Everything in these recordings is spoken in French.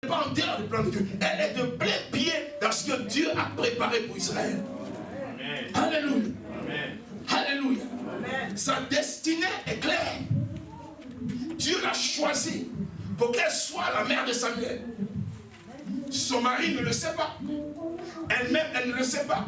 pas en dehors du plan de Dieu. Elle est de plein pied dans ce que Dieu a préparé pour Israël. Amen. Alléluia. Amen. Alléluia. Amen. Sa destinée est claire. Dieu l'a choisie pour qu'elle soit la mère de Samuel. Son mari ne le sait pas. Elle-même, elle ne le sait pas.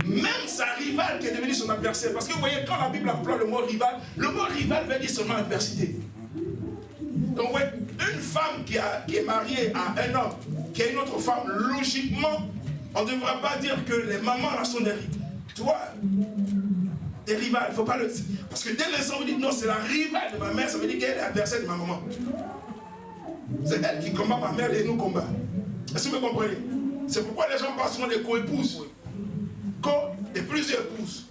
Même sa rivale qui est devenue son adversaire. Parce que vous voyez, quand la Bible emploie le mot rival veut dire seulement adversité. Donc, vous voyez, une femme qui est mariée à un homme, qui a une autre femme, logiquement, on ne devra pas dire que les mamans là sont des rivales. Toi, des rivales, il ne faut pas le dire. Parce que dès l'instant où vous dites non, c'est la rivale de ma mère, ça veut dire qu'elle est adversaire de ma maman. C'est elle qui combat ma mère et nous combat. Est-ce que vous me comprenez? C'est pourquoi les gens parlent souvent des co-épouses. Et plusieurs épouses.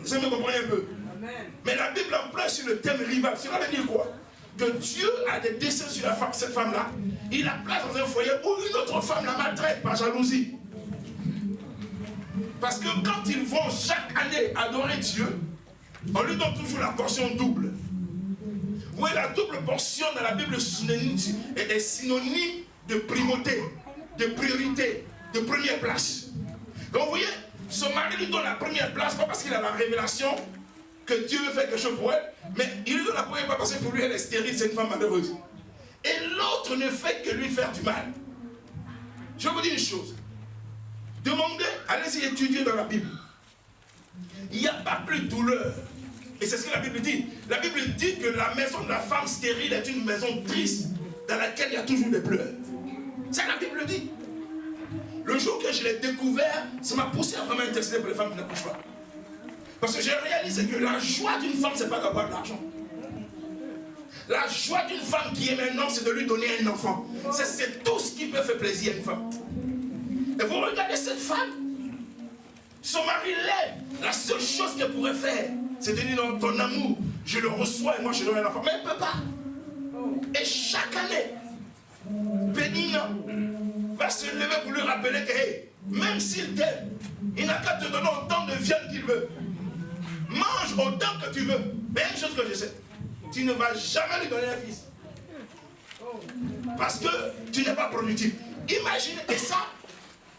Est-ce que vous me comprenez un peu? Amen. Mais la Bible emploie sur le thème rival. Cela veut dire quoi? Que Dieu a des desseins sur cette femme-là. Il la place dans un foyer où une autre femme la maltraite par jalousie. Parce que quand ils vont chaque année adorer Dieu, on lui donne toujours la portion double. Vous voyez, la double portion dans la Bible est synonyme de primauté, de priorité, de première place. Donc vous voyez, son mari lui donne la première place, pas parce qu'il a la révélation que Dieu veut faire quelque chose pour elle, mais il lui donne la première place parce que pour lui elle est stérile, c'est une femme malheureuse. Et l'autre ne fait que lui faire du mal. Je vous dis une chose. Demandez, allez-y étudier dans la Bible. Il n'y a pas plus de douleur. Et c'est ce que la Bible dit. La Bible dit que la maison de la femme stérile est une maison triste dans laquelle il y a toujours des pleurs. C'est la Bible dit. Le jour que je l'ai découvert, ça m'a poussé à vraiment intercéder pour les femmes qui n'accouchent pas. Parce que j'ai réalisé que la joie d'une femme, c'est pas d'avoir de l'argent. La joie d'une femme qui aime un homme, c'est de lui donner un enfant. C'est tout ce qui peut faire plaisir à une femme. Et vous regardez cette femme, son mari l'aime. La seule chose qu'elle pourrait faire, c'est de dire non, ton amour, je le reçois et moi je donne un enfant. Mais elle ne peut pas. Et chaque année, Pénina va se lever pour lui rappeler que hey, même s'il t'aime, il n'a qu'à te donner autant de viande qu'il veut. Mange autant que tu veux. Mais une chose que je sais, tu ne vas jamais lui donner un fils. Parce que tu n'es pas productif. Imagine, et ça,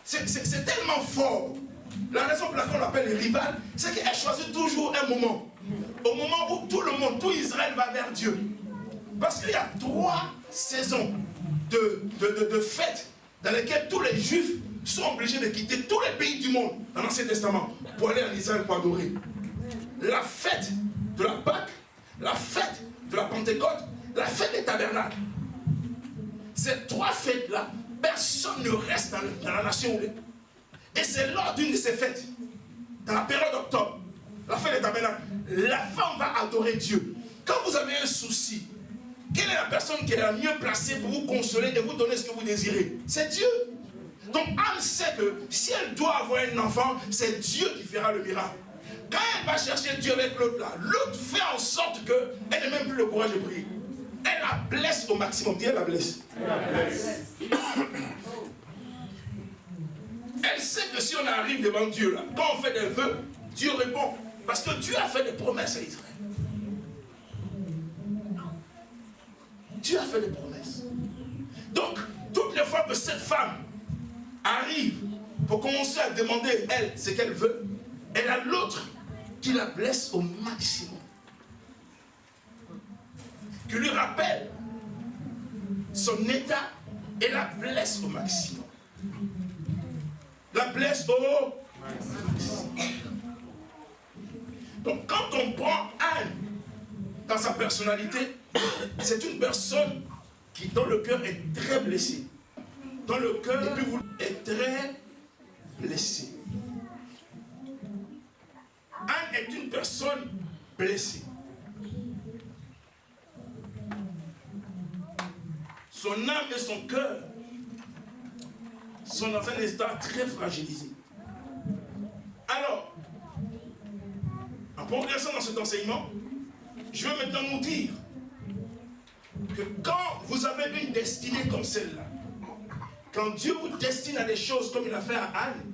c'est tellement fort. La raison pour laquelle on l'appelle les rivales, c'est qu'elle choisit toujours un moment. Au moment où tout le monde, tout Israël va vers Dieu. Parce qu'il y a 3 saisons de fêtes dans lesquelles tous les Juifs sont obligés de quitter tous les pays du monde dans l'Ancien Testament pour aller en Israël pour adorer. La fête de la Pâque, la fête de la Pentecôte, la fête des tabernacles. Ces 3 fêtes-là, personne ne reste dans la nation. Et c'est lors d'une de ces fêtes, dans la période d'octobre, la fête des tabernacles, la femme va adorer Dieu. Quand vous avez un souci, quelle est la personne qui est la mieux placée pour vous consoler et vous donner ce que vous désirez? C'est Dieu. Donc Anne sait que si elle doit avoir un enfant, c'est Dieu qui fera le miracle. Quand elle va chercher Dieu avec l'autre là, l'autre fait en sorte qu'elle n'a même plus le courage de prier. Elle la blesse au maximum. Dieu la blesse. Elle sait que si on arrive devant Dieu là, quand on fait des vœux, Dieu répond. Parce que Dieu a fait des promesses à Israël. Dieu a fait des promesses. Donc, toutes les fois que cette femme arrive pour commencer à demander, elle, ce qu'elle veut, elle a l'autre qui la blesse au maximum. Qui lui rappelle son état et la blesse au maximum. La blesse au maximum. Donc quand on prend Anne dans sa personnalité, c'est une personne qui dans le cœur est très blessée. Dans le cœur est très blessée. Anne est une personne blessée. Son âme et son cœur sont dans un état très fragilisé. Alors, en progressant dans cet enseignement, je vais maintenant nous dire que quand vous avez une destinée comme celle-là, quand Dieu vous destine à des choses comme il a fait à Anne,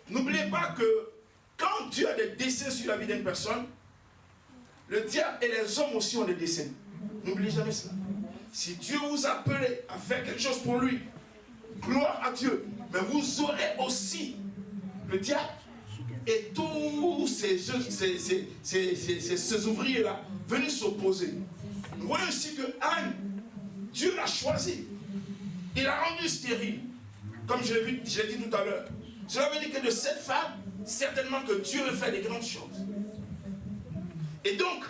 n'oubliez pas que quand Dieu a des desseins sur la vie d'une personne, le diable et les hommes aussi ont des desseins. N'oubliez jamais cela. Si Dieu vous appelle à faire quelque chose pour lui, gloire à Dieu. Mais vous aurez aussi le diable et tous ces ouvriers-là venus s'opposer. Nous voyons ici que Anne, Dieu l'a choisi. Il l'a rendue stérile. Comme je l'ai dit tout à l'heure. Cela veut dire que de cette femme, certainement que Dieu veut faire des grandes choses. Et donc,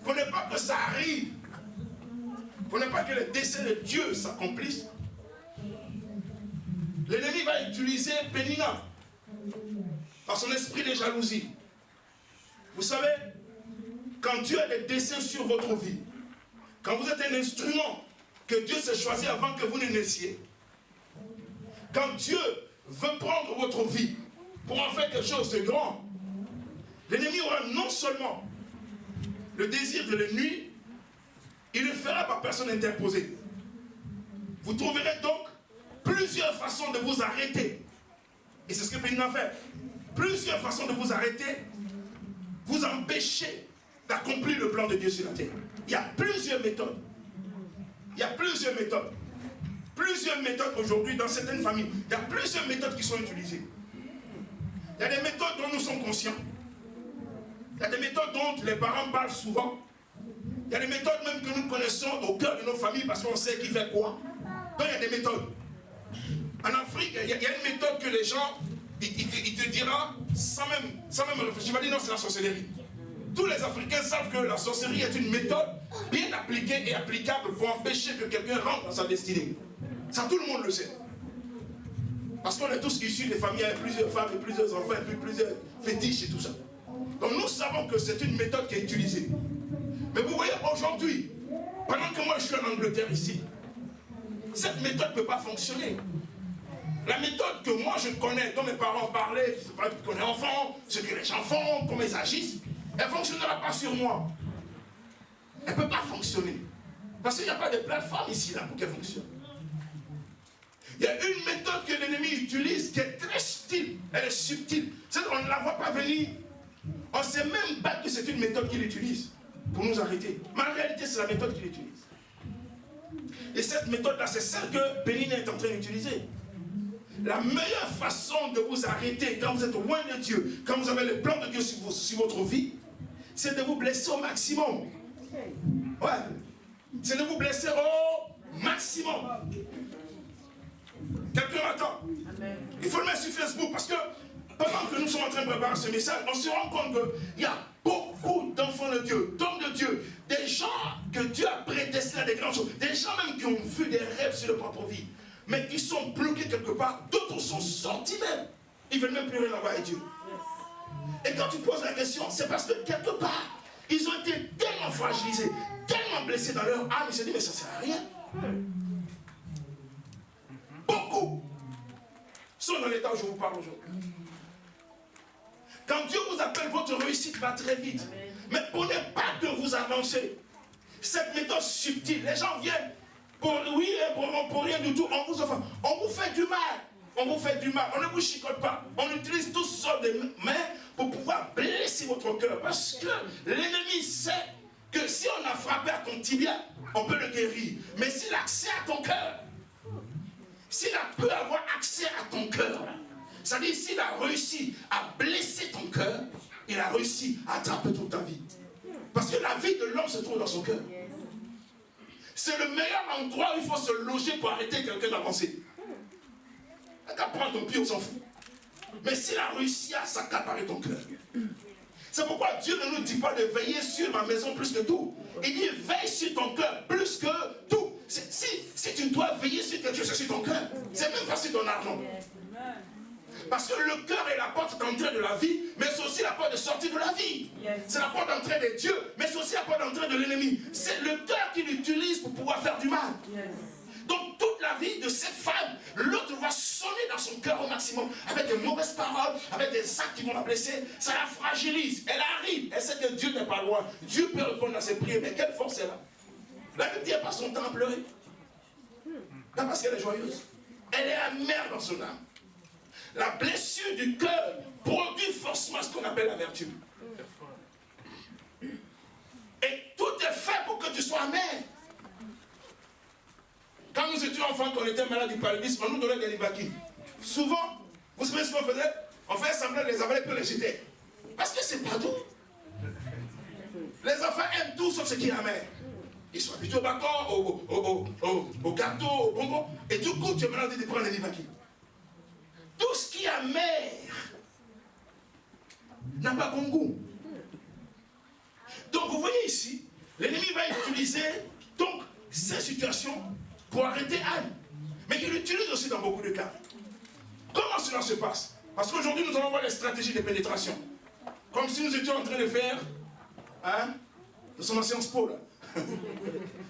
pour ne pas que ça arrive, pour ne pas que le dessein de Dieu s'accomplisse, l'ennemi va utiliser Pénina par son esprit de jalousie. Vous savez, quand Dieu a des desseins sur votre vie, quand vous êtes un instrument que Dieu s'est choisi avant que vous ne naissiez, quand Dieu veut prendre votre vie pour en faire quelque chose de grand, l'ennemi aura non seulement le désir de le nuire, il le fera par personne interposée. Vous trouverez donc plusieurs façons de vous arrêter. Et c'est ce que Pénina a fait. Plusieurs façons de vous arrêter, vous empêcher d'accomplir le plan de Dieu sur la terre. Il y a plusieurs méthodes. Il y a plusieurs méthodes. Plusieurs méthodes aujourd'hui dans certaines familles. Il y a plusieurs méthodes qui sont utilisées. Il y a des méthodes dont nous sommes conscients. Il y a des méthodes dont les parents parlent souvent. Il y a des méthodes même que nous connaissons au cœur de nos familles parce qu'on sait qui fait quoi. Donc il y a des méthodes. En Afrique, il y a une méthode que les gens, ils te diront sans même réfléchir. Il va dire non, c'est la sorcellerie. Tous les Africains savent que la sorcellerie est une méthode bien appliquée et applicable pour empêcher que quelqu'un rentre dans sa destinée. Ça, tout le monde le sait. Parce qu'on est tous issus des familles avec plusieurs femmes et plusieurs enfants et puis plusieurs fétiches et tout ça. Donc nous savons que c'est une méthode qui est utilisée. Mais vous voyez, aujourd'hui, pendant que moi je suis en Angleterre ici, cette méthode ne peut pas fonctionner. La méthode que moi je connais, dont mes parents parlaient, je ne sais pas qu'on est enfant, ce que les gens font, comment ils agissent, elle ne fonctionnera pas sur moi. Elle ne peut pas fonctionner. Parce qu'il n'y a pas de plateforme ici là pour qu'elle fonctionne. Il y a une méthode que l'ennemi utilise qui est très subtile. Elle est subtile. On ne la voit pas venir. On ne sait même pas que c'est une méthode qu'il utilise pour nous arrêter. Mais en réalité, c'est la méthode qu'il utilise. Et cette méthode-là, c'est celle que Pénina est en train d'utiliser. La meilleure façon de vous arrêter quand vous êtes loin de Dieu, quand vous avez le plan de Dieu sur votre vie, c'est de vous blesser au maximum. Ouais. C'est de vous blesser au maximum. Quelqu'un m'attend. Il faut le mettre sur Facebook parce que pendant que nous sommes en train de préparer ce message, on se rend compte qu'il y a beaucoup d'enfants de Dieu, d'hommes de Dieu, des gens que Dieu a prédestinés à des grandes choses, des gens même qui ont vu des rêves sur leur propre vie, mais qui sont bloqués quelque part, d'autres sont sortis même. Ils ne veulent même plus rien avoir avec Dieu. Et quand tu poses la question, c'est parce que quelque part, ils ont été tellement fragilisés, tellement blessés dans leur âme, ils se disent, mais ça ne sert à rien. Beaucoup sont dans l'état où je vous parle aujourd'hui. Quand Dieu vous appelle, votre réussite va très vite. Mais pour ne pas que vous avancez, cette méthode subtile, les gens viennent pour rien du tout, on vous fait du mal. On vous fait du mal, on ne vous chicote pas. On utilise toutes sortes de mains pour pouvoir blesser votre cœur. Parce que l'ennemi sait que si on a frappé à ton tibia, on peut le guérir. Mais s'il a accès à ton cœur, s'il peut avoir accès à ton cœur, c'est-à-dire s'il a réussi à blesser ton cœur, il a réussi à attraper toute ta vie. Parce que la vie de l'homme se trouve dans son cœur. C'est le meilleur endroit où il faut se loger pour arrêter quelqu'un d'avancer. Qu'à prendre ton pied, on s'en fout. Mais s'il a réussi à s'accaparer ton cœur, c'est pourquoi Dieu ne nous dit pas de veiller sur ma maison plus que tout. Il dit veille sur ton cœur plus que tout. Si tu dois veiller sur quelque chose, c'est sur ton cœur. C'est même pas sur ton argent. Parce que le cœur est la porte d'entrée de la vie, mais c'est aussi la porte de sortie de la vie. C'est la porte d'entrée de Dieu, mais c'est aussi la porte d'entrée de l'ennemi. C'est le cœur qu'il utilise pour pouvoir faire du mal. Donc toute la vie de cette femme, l'autre va sonner dans son cœur au maximum, avec de mauvaises paroles, avec des actes qui vont la blesser, ça la fragilise. Elle arrive, elle sait que Dieu n'est pas loin. Dieu peut répondre à ses prières, mais quelle force elle a? La Bible dit, elle passe son temps à pleurer. Pas parce qu'elle est joyeuse. Elle est amère dans son âme. La blessure du cœur produit forcément ce qu'on appelle la vertu. Et tout est fait pour que tu sois amer. enfants, quand on était malade du paludisme, on nous donnait des Livaquine. Souvent, vous savez ce qu'on faisait? On faisait semblant de les avaler puis on les jetait. Parce que c'est pas doux. Les enfants aiment tout sauf ce qui est amer. Ils sont habitués au bâton, au gâteau, au bonbon. Et du coup, tu es maintenant de prendre les Livaquine. Tout ce qui est amer n'a pas bon goût. Donc vous voyez ici, l'ennemi va utiliser donc ces situations pour arrêter Anne. Mais il l'utilise aussi dans beaucoup de cas. Comment cela se passe? Parce qu'aujourd'hui nous allons voir les stratégies de pénétration. Comme si nous étions en train de faire, hein, nous sommes en Sciences Po là.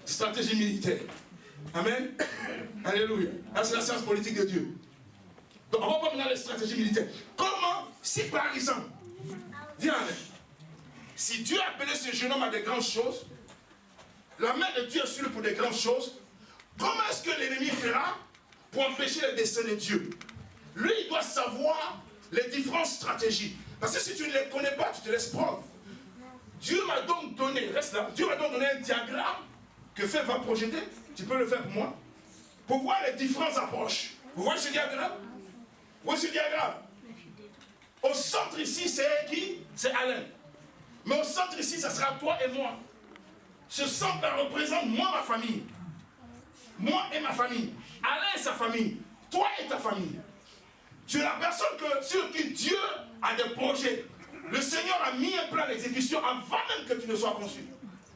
Stratégie militaire. Amen. Alléluia. Là c'est la science politique de Dieu. Donc on va voir maintenant les stratégies militaires. Comment, si par exemple, viens, si Dieu a appelé ce jeune homme à de grandes choses, la main de Dieu est sur lui pour de grandes choses, comment est-ce que l'ennemi fera pour empêcher les desseins de Dieu? Lui, il doit savoir les différentes stratégies. Parce que si tu ne les connais pas, tu te laisses prendre. Dieu m'a donc donné, reste là, Dieu m'a donc donné un diagramme que Fais va projeter, tu peux le faire pour moi, pour voir les différentes approches. Vous voyez ce diagramme? Vous voyez ce diagramme? Au centre ici, c'est qui? C'est Alain. Mais au centre ici, ça sera toi et moi. Ce centre représente moi, ma famille. Moi et ma famille. Alain et sa famille. Toi et ta famille. Tu es la personne sur qui Dieu a des projets. Le Seigneur a mis un plan d'exécution avant même que tu ne sois conçu.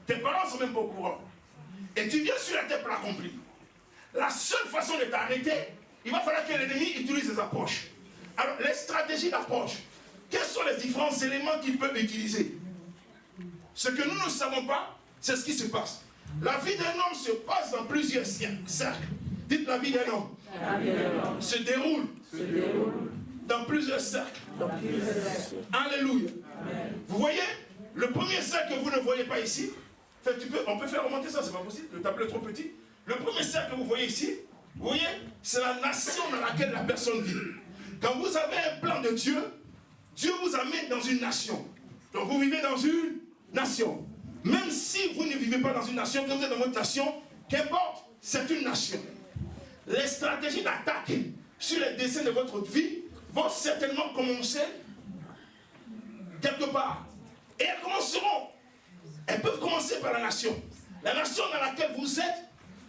Tes parents ne sont même pas au courant. Et tu viens sur la terre pour l'accomplir. La seule façon de t'arrêter, il va falloir que l'ennemi utilise des approches. Alors, les stratégies d'approche, quels sont les différents éléments qu'il peut utiliser? Ce que nous ne savons pas, c'est ce qui se passe. La vie d'un homme se passe dans plusieurs cercles. Dites la vie d'un homme. Se déroule dans plusieurs cercles. Alléluia. Amen. Vous voyez, le premier cercle que vous ne voyez pas ici, on peut faire remonter ça, c'est pas possible, le tableau est trop petit. Le premier cercle que vous voyez ici, vous voyez, c'est la nation dans laquelle la personne vit. Quand vous avez un plan de Dieu, Dieu vous amène dans une nation. Donc vous vivez dans une nation. Même si vous ne vivez pas dans une nation, quand vous êtes dans votre nation, qu'importe, c'est une nation. Les stratégies d'attaque sur les desseins de votre vie vont certainement commencer quelque part. Et elles commenceront. Elles peuvent commencer par la nation. La nation dans laquelle vous êtes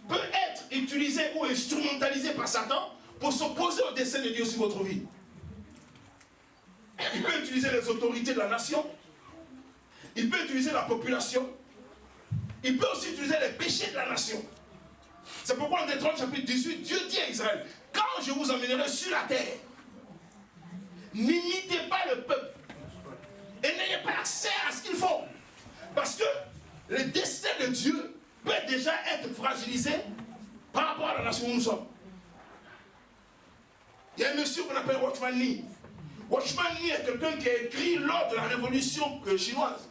peut être utilisée ou instrumentalisée par Satan pour s'opposer au dessein de Dieu sur votre vie. Il peut utiliser les autorités de la nation. Il peut utiliser la population. Il peut aussi utiliser les péchés de la nation. C'est pourquoi en Deutéronome chapitre 18, Dieu dit à Israël, quand je vous emmènerai sur la terre, n'imitez pas le peuple et n'ayez pas accès à ce qu'il faut. Parce que le destin de Dieu peut déjà être fragilisé par rapport à la nation où nous sommes. Il y a un monsieur qu'on appelle Watchman Nee. Watchman Nee est quelqu'un qui a écrit lors de la révolution chinoise.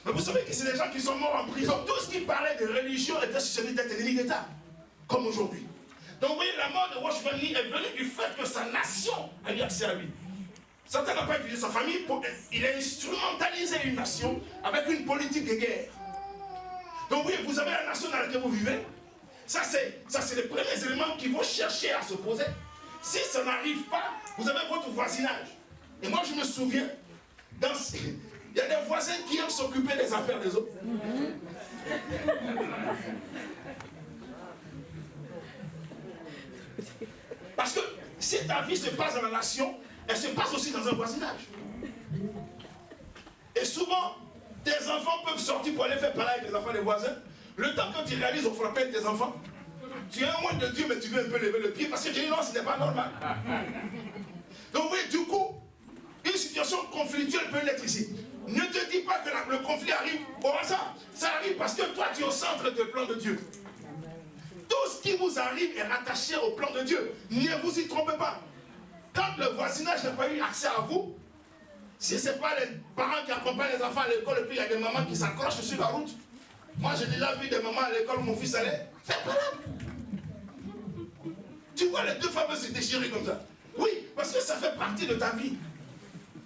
Mais vous savez que c'est des gens qui sont morts en prison. Tout ce qui parlait de religion était susceptible d'être ennemi d'État, comme aujourd'hui. Donc vous voyez, la mort de Watchman Nee est venue du fait que sa nation a eu accès à lui. Satan n'a pas utilisé sa famille, il a instrumentalisé une nation avec une politique de guerre. Donc oui, vous avez la nation dans laquelle vous vivez. Ça c'est les premiers éléments qui vont chercher à s'opposer. Si ça n'arrive pas, vous avez votre voisinage. Et moi je me souviens, il y a des voisins qui aiment s'occuper des affaires des autres. Parce que si ta vie se passe dans la nation, elle se passe aussi dans un voisinage. Et souvent, tes enfants peuvent sortir pour aller faire parler avec les enfants des voisins. Le temps que tu réalises au frappé de tes enfants, tu es un moins de Dieu, mais tu veux un peu lever le pied parce que tu dis non, ce n'est pas normal. Donc oui, du coup, une situation conflictuelle peut l'être ici. Ne te dis pas que le conflit arrive au hasard. Ça arrive parce que toi, tu es au centre du plan de Dieu. Tout ce qui vous arrive est rattaché au plan de Dieu. Ne vous y trompez pas. Quand le voisinage n'a pas eu accès à vous, si ce n'est pas les parents qui accompagnent les enfants à l'école et puis il y a des mamans qui s'accrochent sur la route. Moi, j'ai déjà vu des mamans à l'école où mon fils allait. Fais pas là. Tu vois les deux femmes se déchirer comme ça. Oui, parce que ça fait partie de ta vie.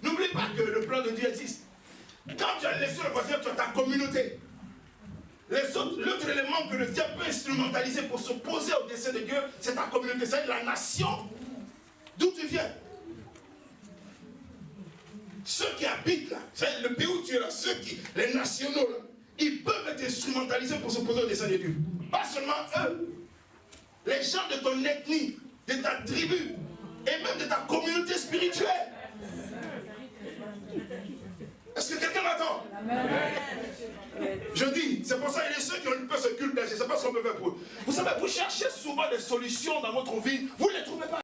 N'oublie pas que le plan de Dieu existe. Quand tu as laissé le voisinage, tu as ta communauté. L'autre élément que le diable peut instrumentaliser pour s'opposer au dessein de Dieu, c'est ta communauté, c'est la nation d'où tu viens. Ceux qui habitent là, c'est le pays où tu es là, les nationaux là, ils peuvent être instrumentalisés pour s'opposer au dessein de Dieu. Pas seulement eux, les gens de ton ethnie, de ta tribu, et même de ta communauté spirituelle. Est-ce que quelqu'un m'attend? Je dis, c'est pour ça qu'il y a ceux qui ont peur de ce culte, je ne sais pas ce qu'on peut faire pour eux. Vous savez, vous cherchez souvent des solutions dans votre vie, vous ne les trouvez pas.